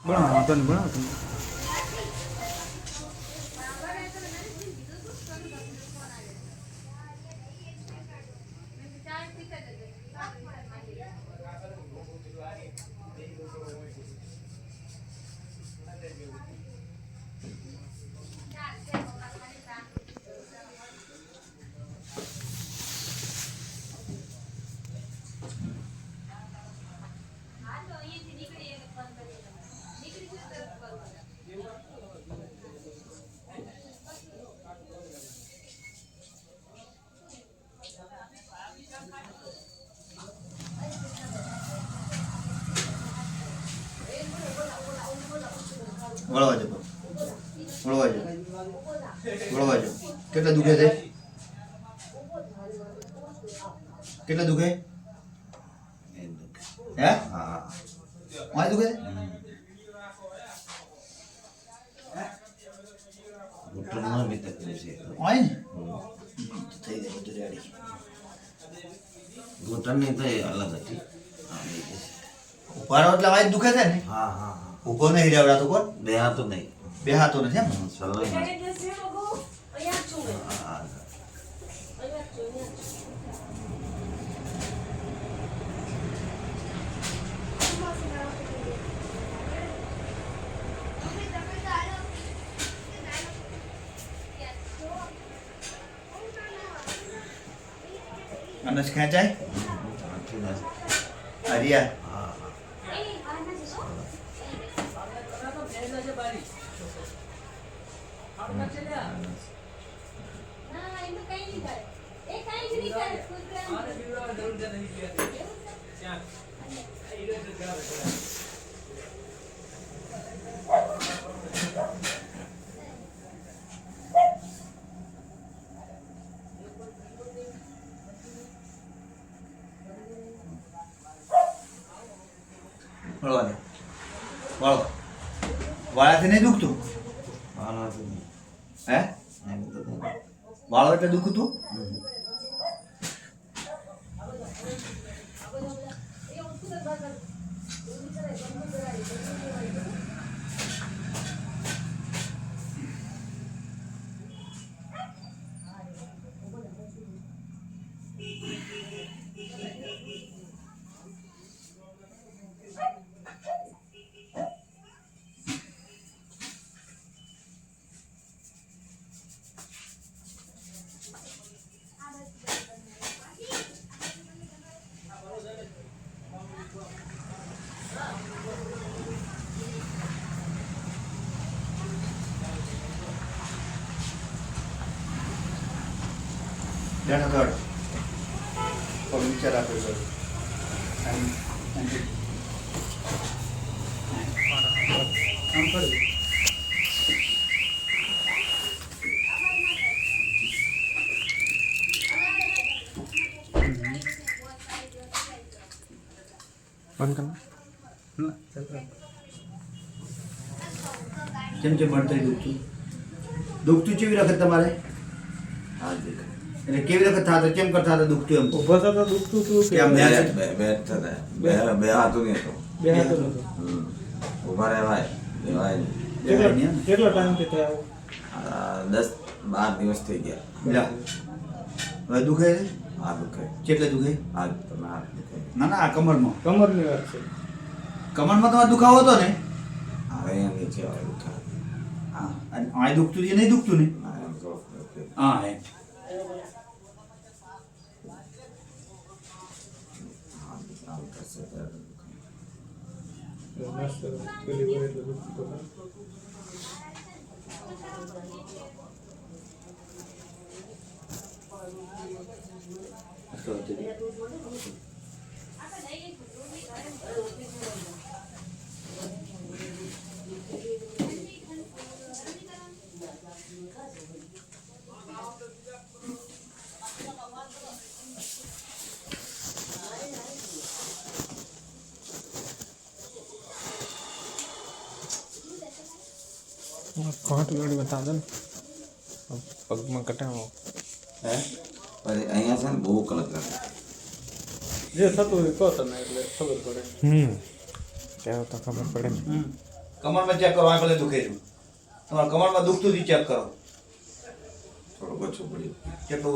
બનાવો તો બનાવો તમે. વળવા જો કેટલા દુખે છે? કેટલા દુખે? હે? હા આ દુખે? ઘૂંટણમાં બી તકલીફ છે. ઓય ને થઈ જાય બધું રેડી. ઘૂંટણની તો એ અલગ હતી. ઉભારો એટલે વાય દુખે છે ને? હા હા હા. ઊભો નહીં રહેવડાતો કોણ? બે હાથો નહીં. બે હાથો નથી એમ? સલાહ નહીં. હા અનસ ખેંચાય? હરિયા હા વળવા દે. વળો. વાળાથી નહીં દુખતું? હા નહીં. હે? એમ તો નહીં. વાળો એટલે દુખતું? જાણે કર. પગ નીચે રાખો છો. આમ કરી. બંધ કર. ના ચાલ. કેમ છે મળતા દુખતું? દુખતું કેવી વખત તમારે? હા દેખાય. એટલે કેવી વખત થતા? કેમ કરતા હતા દુખતું એમ? ઊભો થતા દુખતું હતું કે કેમ? બે થતા. બે હાથો નહીં હતો. બે હાથો નતો? ઉભા રહેવાય લેવાય નહીં. કેટલો ટાઈમથી થયા આવું? 10-12 દિવસ થઈ ગયા. લા. હવે દુખે છે? આ દુખે. કેટલે દુખે? આ તમે હાથ દુખે. ના ના, આ કમરમાં. કમરની વાત છે. કમરમાં તમારે દુખાવો હતો ને? હવે અહીંયા નીચે આવે દુખે. હા. અને આ દુખતું છે? નહીં દુખતું ને? હા એમ તો દુખે. હા એમ. આમ કરશે ત્યારે દુખે. મસ્ત પેલી વાર એટલે દુખતું તો ખરું. ઘાટ ગાડી બતા દે ને પગમાં કટાવો હે પછી અહીંયા છે ને બહુ કલક લાગે. જે થતું હોય કહો તમે એટલે ખબર પડે. ત્યાં તો ખબર પડે ને. કમરમાં ચેક કરો, આ ભલે દુખે છે તમારા કમરમાં દુખતું ચેક કરો, થોડુંક ઓછું પડ્યું. કેટલું